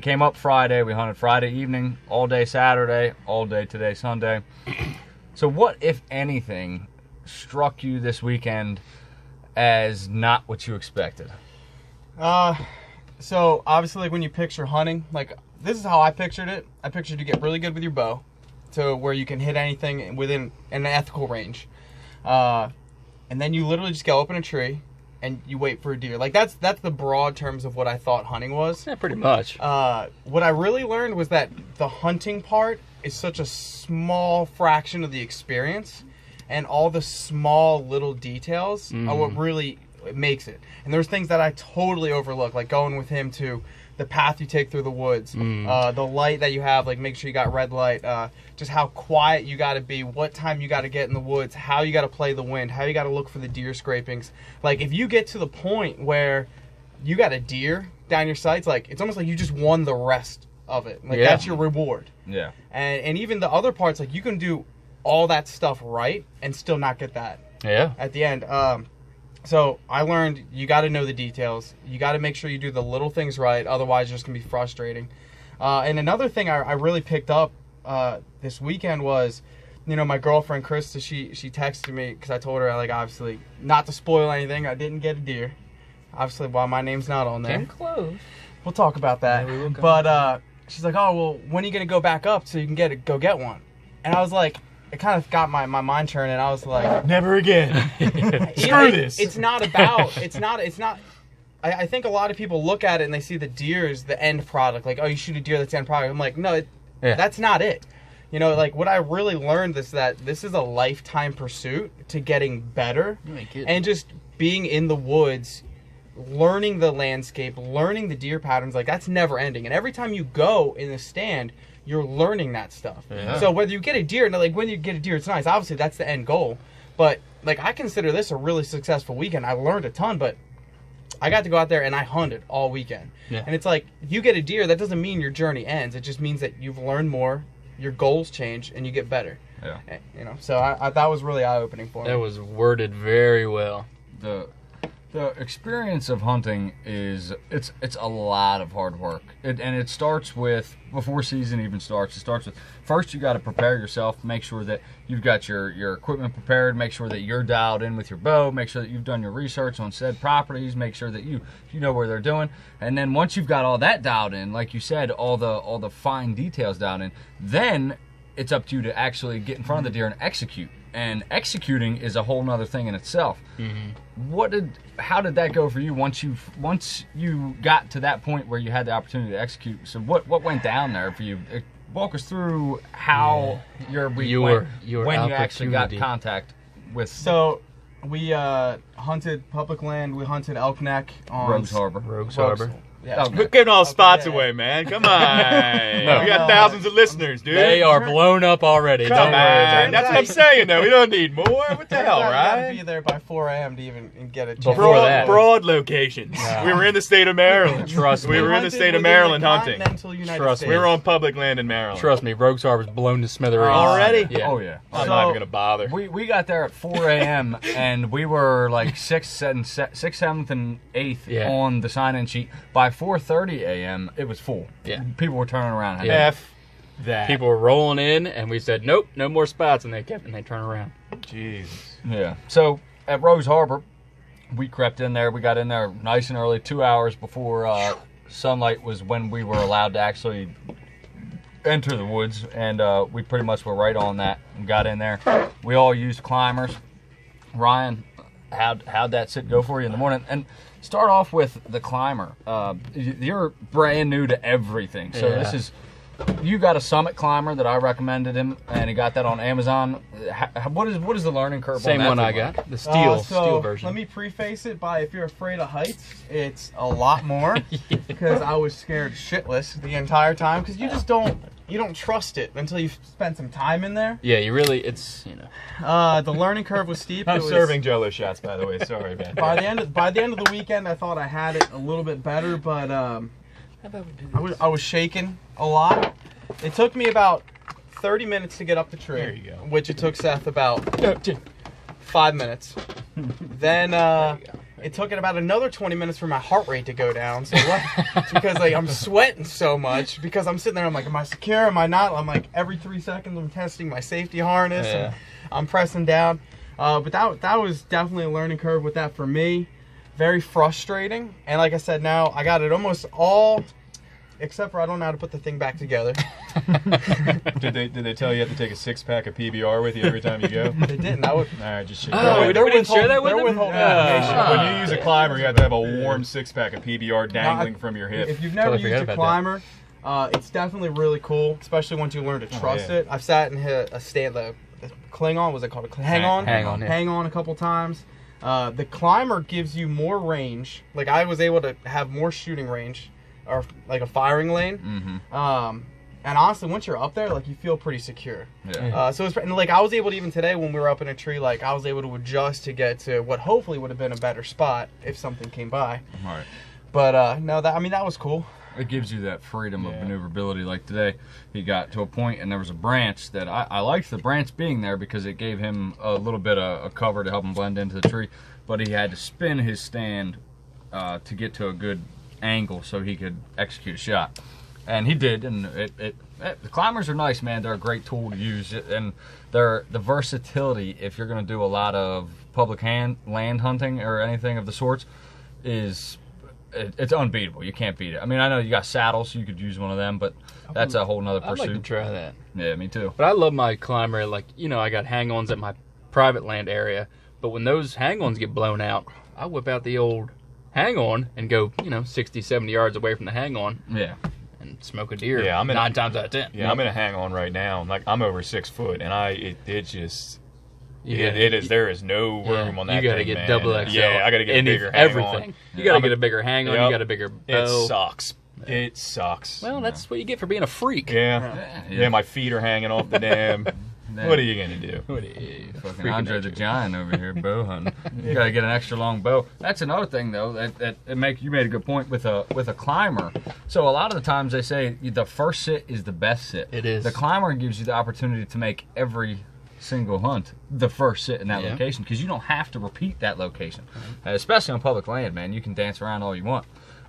we came up Friday. We hunted Friday evening, all day Saturday, all day today, Sunday. So what, if anything, struck you this weekend as not what you expected? So obviously, like when you picture hunting, like this is how I pictured it. I pictured you get really good with your bow, to where you can hit anything within an ethical range, and then you literally just go up in a tree and you wait for a deer. Like that's the broad terms of what I thought hunting was. Yeah, pretty much. What I really learned was that the hunting part is such a small fraction of the experience, and all the small little details are what really makes it. And there's things that I totally overlooked, like going with him to the path you take through the woods, the light that you have, like make sure you got red light, just how quiet you got to be, what time you got to get in the woods, how you got to play the wind, how you got to look for the deer scrapings. Like if you get to the point where you got a deer down your sights, like it's almost like you just won the rest of it. Like that's your reward. Yeah. And even the other parts, like you can do all that stuff right and still not get that. Yeah. At the end. So I learned you got to know the details. You got to make sure you do the little things right. Otherwise, it's just going to be frustrating. And another thing I really picked up this weekend was, you know, my girlfriend, Krista, she texted me because I told her, like, obviously, not to spoil anything, I didn't get a deer. Obviously, while my name's not on there. Came close. We'll talk about that. Yeah, but she's like, oh, well, when are you going to go back up so you can go get one? And I was like, it kind of got my mind turning. I was like, never again. Screw this. It's not about, it's not, I think a lot of people look at it and they see the deer as the end product. Like, oh, you shoot a deer, that's the end product. I'm like, no, that's not it. You know, like what I really learned is that this is a lifetime pursuit to getting better and just being in the woods, learning the landscape, learning the deer patterns. Like that's never ending. And every time you go in the stand, you're learning that stuff. Yeah. So whether you get a deer, like when you get a deer, it's nice. Obviously, that's the end goal. But like I consider this a really successful weekend. I learned a ton, but I got to go out there and I hunted all weekend. Yeah. And it's like you get a deer, that doesn't mean your journey ends. It just means that you've learned more, your goals change, and you get better. Yeah. You know, so I that was really eye-opening for me. That was worded very well. The experience of hunting is it's a lot of hard work, and it starts with before season even starts. It starts with first you got to prepare yourself, make sure that you've got your equipment prepared, make sure that you're dialed in with your bow, make sure that you've done your research on said properties, make sure that you know where they're doing, and then once you've got all that dialed in, like you said, all the fine details dialed in, then it's up to you to actually get in front of the deer and execute. And executing is a whole nother thing in itself. How did that go for you once you got to that point where you had the opportunity to execute? So what went down there for you? Walk us through how your week went when you actually got contact with. So we hunted public land. We hunted elk neck on Rogues Harbor. Rogues Harbor. Yeah. Quit giving all the spots away, man. Come on. No. We got thousands of listeners, dude. They are blown up already. Come on. That's what I'm saying, though. We don't need more. What the hell, You gotta right? be there by 4 a.m. to even get a chance. Before that. Broad locations. No. We were in the state of Maryland. Trust me. We were in the state of Maryland hunting. Trust me. We were on public land in Maryland. Trust me, Rogues Harbor's blown to smithereens. Already? Yeah. Oh yeah. I'm not even going to bother. We got there at 4 a.m. and we were like 6th, 7th, and 8th on the sign-in sheet. By 4:30 a.m. it was full. Yeah. People were turning around. Yeah. F that. People were rolling in, and we said, nope, no more spots, and they turned around. Jesus. Yeah. So at Rose Harbor, we crept in there. We got in there nice and early, 2 hours before sunlight was when we were allowed to actually enter the woods, and we pretty much were right on that and got in there. We all used climbers. Ryan, how'd that sit go for you in the morning? And start off with the climber. You're brand new to everything, so this is. You got a Summit climber that I recommended him, and he got that on Amazon. What is the learning curve? Same on that one I like? got, the steel So version. let me preface it by, if you're afraid of heights, it's a lot more, because I was scared shitless the entire time, because you just don't trust it until you've spent some time in there. Yeah, it's The learning curve was steep. I'm serving Jell-O shots, by the way. Sorry, man. By the end of the weekend, I thought I had it a little bit better, but I was shaking a lot. It took me about 30 minutes to get up the tree. There you go. Which it took Seth about 5 minutes. Then it took it about another 20 minutes for my heart rate to go down. So because like I'm sweating so much because I'm sitting there. I'm like, am I secure? Am I not? I'm like every 3 seconds I'm testing my safety harness and I'm pressing down. But that was definitely a learning curve with that for me. Very frustrating. And like I said, now I got it almost all. Except for I don't know how to put the thing back together. Did they tell you have to take a 6-pack of PBR with you every time you go? They didn't. I would. All right, just shit. Oh, we didn't share that with they're them? withholding information. When you use a climber, you have to have a warm 6-pack of PBR dangling from your hip. If you've never Totally used forgot a about climber, it's definitely really cool, especially once you learn to trust it. I've sat and hit a stand, the Klingon, was it called? Hang on, yeah. a couple times. The climber gives you more range. Like I was able to have more shooting range, or like a firing lane. Mm-hmm. And honestly, once you're up there, like you feel pretty secure. Yeah. So it's and like I was able to even today when we were up in a tree, like I was able to adjust to get to what hopefully would have been a better spot if something came by. All right. But no, that was cool. It gives you that freedom of maneuverability. Like today, he got to a point and there was a branch that I liked the branch being there because it gave him a little bit of a cover to help him blend into the tree. But he had to spin his stand to get to a good angle so he could execute a shot. And he did, and the climbers are nice, man. They're a great tool to use, and the versatility, if you're going to do a lot of public land hunting or anything of the sorts, it's unbeatable. You can't beat it. I mean, I know you got saddles, so you could use one of them, but that's a whole nother pursuit. I'd like to try that. Yeah, me too. But I love my climber. Like, I got hang-ons at my private land area, but when those hang-ons get blown out, I whip out the old hang-on and go, 60, 70 yards away from the hang-on. Yeah. And smoke a deer. Yeah, 9 times out of 10. Yeah, I'm in a hang-on right now. Like I'm over 6 foot, and Yeah. there is no room on that. You gotta thing, get man. double XL. Yeah, I gotta get a bigger everything. hang-on. You gotta get a bigger hang-on. Yep. You got a bigger bow. It sucks. It sucks. Well, that's what you get for being a freak. Yeah, my feet are hanging off the dam. What are you gonna do? Fucking Andre the Giant over here, bow hunting. You got to get an extra long bow. That's another thing, though. That you made a good point with a climber. So a lot of the times they say the first sit is the best sit. It is. The climber gives you the opportunity to make every single hunt the first sit in that location because you don't have to repeat that location, especially on public land, man. You can dance around all you want,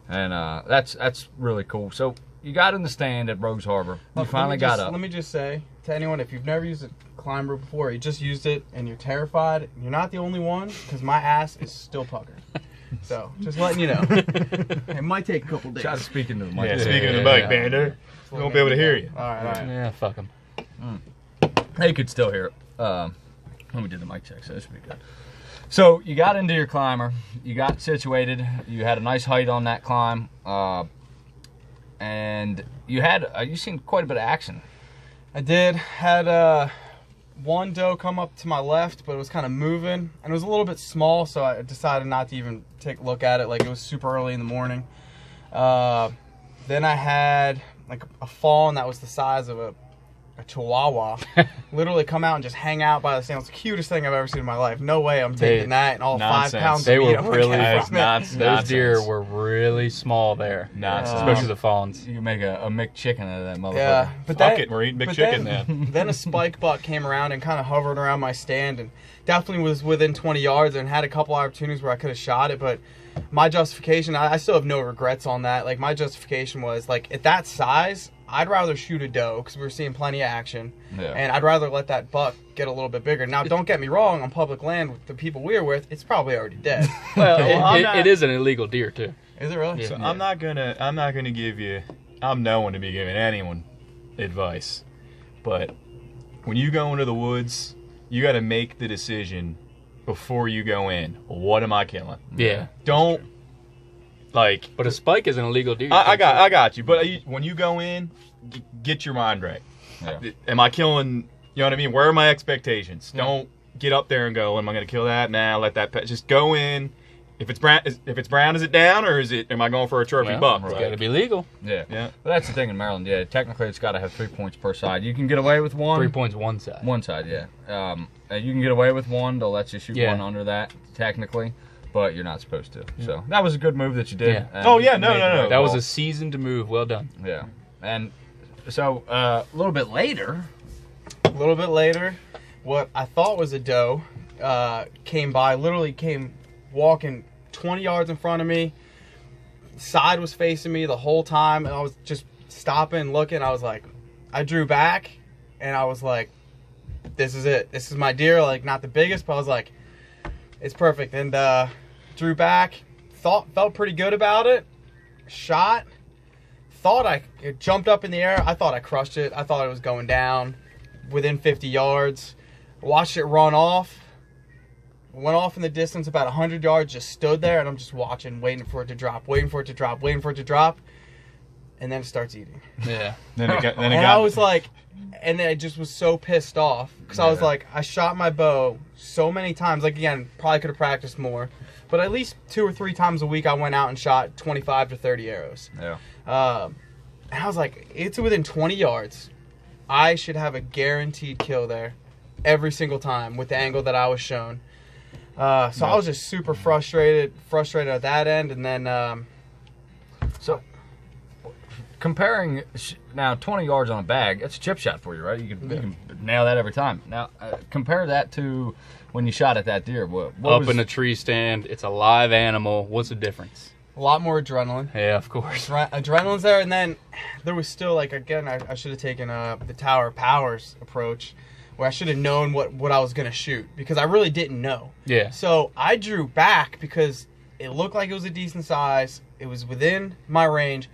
and that's really cool. So you got in the stand at Rogues Harbor. You finally got up. Let me just say to anyone, if you've never used a climber before, you just used it and you're terrified, you're not the only one because my ass is still puckered. So just letting you know. It might take a couple days. Try to speak into the mic. Yeah, speaking of the mic, Bander, we won't be able to hear you. All right. Yeah, fuck them. They could still hear it. When we did the mic check, so this should be good. So you got into your climber, you got situated, you had a nice height on that climb, and you seen quite a bit of action. I did. Had one doe come up to my left, but it was kind of moving, and it was a little bit small, so I decided not to even take a look at it. Like, it was super early in the morning. Then I had like a fawn that was the size of a chihuahua literally come out and just hang out by the stand. It was the cutest thing I've ever seen in my life. No way I'm taking that and all nonsense. 5 pounds They of were meat I'm gonna really get from it. Those deer were really small there. Nonsense. Especially the fawns. You can make a McChicken out of that motherfucker. Yeah, but Fuck it, we're eating big chicken now. Then a spike buck came around and kind of hovered around my stand and definitely was within 20 yards and had a couple opportunities where I could have shot it, but my justification, I still have no regrets on that. Like, my justification was, like, at that size, I'd rather shoot a doe because we were seeing plenty of action, and I'd rather let that buck get a little bit bigger. Now, don't get me wrong, on public land with the people we were with, it's probably already dead. Well, it is an illegal deer too. Is it really? Yeah. So I'm not gonna give you. I'm no one to be giving anyone advice, but when you go into the woods, you got to make the decision before you go in. What am I killing? Yeah. Don't like. But a spike is an illegal deer. I got you. But when you go in, get your mind right. Yeah. Am I killing? You know what I mean? Where are my expectations? Don't get up there and go, am I going to kill that? Nah, let that pet. Just go in. If it's brown, is it down or am I going for a trophy buck? It's got to be legal. Yeah. Yeah. But that's the thing in Maryland. Yeah, technically it's got to have 3 points per side. You can get away with one. 3 points one side. One side, yeah. You can get away with one. They'll let you shoot one under that, technically, but you're not supposed to. So that was a good move that you did. Yeah. And Oh, yeah, you no. made the right That was call. a seasoned move. Well done. Yeah. And so a little bit later. A little bit later, what I thought was a doe came by, literally came walking 20 yards in front of me. Side was facing me the whole time, and I was just stopping, looking. I was like, I drew back, and I was like, this is it. This is my deer. Like, not the biggest, but I was like, it's perfect. And drew back, felt pretty good about it. Shot, it jumped up in the air. I thought I crushed it. I thought it was going down within 50 yards. Watched it run off. Went off in the distance about 100 yards, just stood there, and I'm just watching, waiting for it to drop, and then it starts eating. Yeah. I was like, and I just was so pissed off, because I was like, I shot my bow so many times. Like, again, probably could have practiced more, but at least 2 or 3 times a week I went out and shot 25 to 30 arrows. Yeah. And I was like, it's within 20 yards. I should have a guaranteed kill there every single time with the angle that I was shown. I was just super frustrated at that end, and then So, comparing now 20 yards on a bag, that's a chip shot for you, right? You can nail that every time. Now, compare that to when you shot at that deer. What Up in a tree stand, it's a live animal. What's the difference? a lot more adrenaline. Yeah, of course. Adrenaline's there, and then there was still, like, again, I should have taken the Tower Powers approach, where I should have known what I was going to shoot, because I really didn't know. Yeah. So I drew back because it looked like it was a decent size. It was within my range.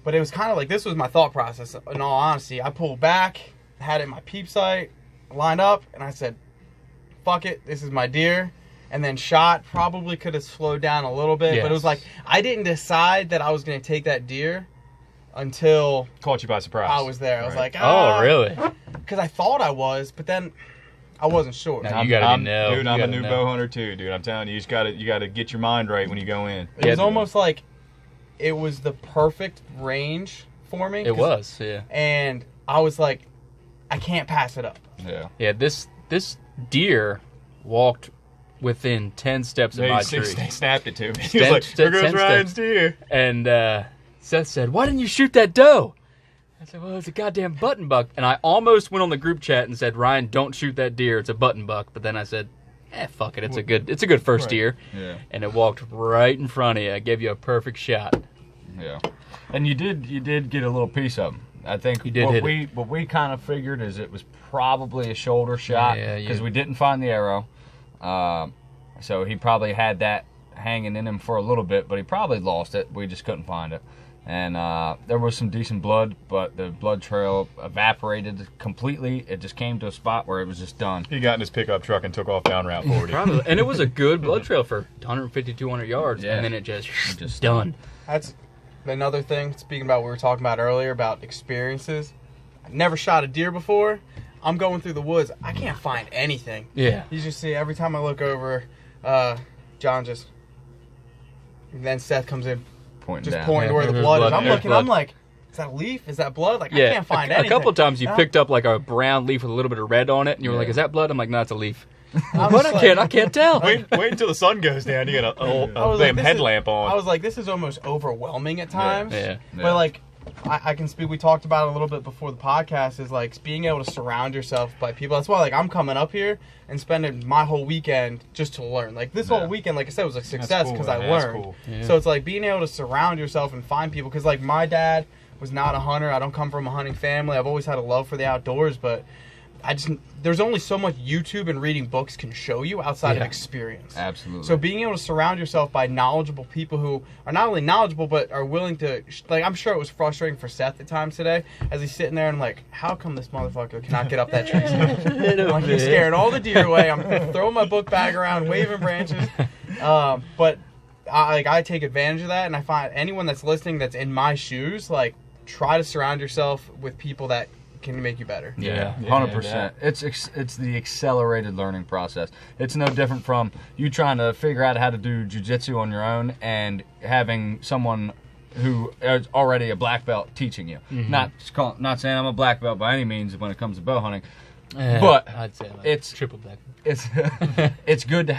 But it was kind of like, this was my thought process, in all honesty. I pulled back, had it in my peep sight, lined up, and I said, fuck it, this is my deer. And then shot. Probably could have slowed down a little bit. Yes. But it was like, I didn't decide that I was going to take that deer until Caught you by surprise. I was there. I was Right. like, Oh, really? because I thought I was, but then I wasn't sure. Now, you gotta know. Dude, You I'm a gotta new know. bow hunter too, dude. I'm telling you, you gotta get your mind right when you go in. It was almost like it was the perfect range for me. It was, yeah. And I was like, I can't pass it up. Yeah. Yeah, this deer walked within 10 steps of my tree. They snapped it to me. He was Ten- like, there goes 10 Ryan's steps. deer. And Seth said, why didn't you shoot that doe? I said, well, it's a goddamn button buck. And I almost went on the group chat and said, Ryan, don't shoot that deer. It's a button buck. But then I said, fuck it. It's a good first Right. deer. Yeah. And it walked right in front of you. I gave you a perfect shot. Yeah. And you did get a little piece of him. I think You did hit what we kind of figured is it was probably a shoulder shot Yeah, because you- we didn't find the arrow. So he probably had that hanging in him for a little bit, but he probably lost it. We just couldn't find it. And there was some decent blood, but the blood trail evaporated completely. It just came to a spot where it was just done. He got in his pickup truck and took off down Route 40. Probably. And it was a good blood trail for 150, 200 yards. Yeah. And then it just just done. That's another thing, speaking about what we were talking about earlier, about experiences. I never shot a deer before. I'm going through the woods. I can't find anything. Yeah. You just see, every time I look over, John just... And then Seth comes in, Pointing just down. pointing to where the There's blood is. blood. I'm There's looking, blood. I'm like, is that a leaf? Is that blood? Like, Yeah. I can't find a anything. couple times you And picked up like a brown leaf with a little bit of red on it, and you were like, Yeah. is that blood? I'm like, no, it's a leaf. I'm But just I can't tell. Wait until the sun goes down. You got I a was damn like, this headlamp on. I was like, this is almost overwhelming at times. Yeah. But like, I can speak. We talked about it a little bit before the podcast. Is like being able to surround yourself by people. That's why like I'm coming up here and spending my whole weekend just to learn. Like this whole weekend, like I said, was a success cool, because man. I That's learned. cool. Yeah. So it's like being able to surround yourself and find people. Because like my dad was not a hunter. I don't come from a hunting family. I've always had a love for the outdoors, but there's only so much YouTube and reading books can show you outside of Yeah. experience. Absolutely. So being able to surround yourself by knowledgeable people who are not only knowledgeable but are willing to, like, I'm sure it was frustrating for Seth at times today as he's sitting there and like, how come this motherfucker cannot get up that tree? I'm like, he's scaring all the deer away. I'm throwing my book bag around, waving branches. But I take advantage of that, and I find anyone that's listening that's in my shoes, like, try to surround yourself with people that can make you better. Yeah, Yeah, 100%. It's the accelerated learning process. It's no different from you trying to figure out how to do jiu-jitsu on your own and having someone who is already a black belt teaching you. Not saying I'm a black belt by any means when it comes to bow hunting, but I'd say like it's- triple black. it's it's good to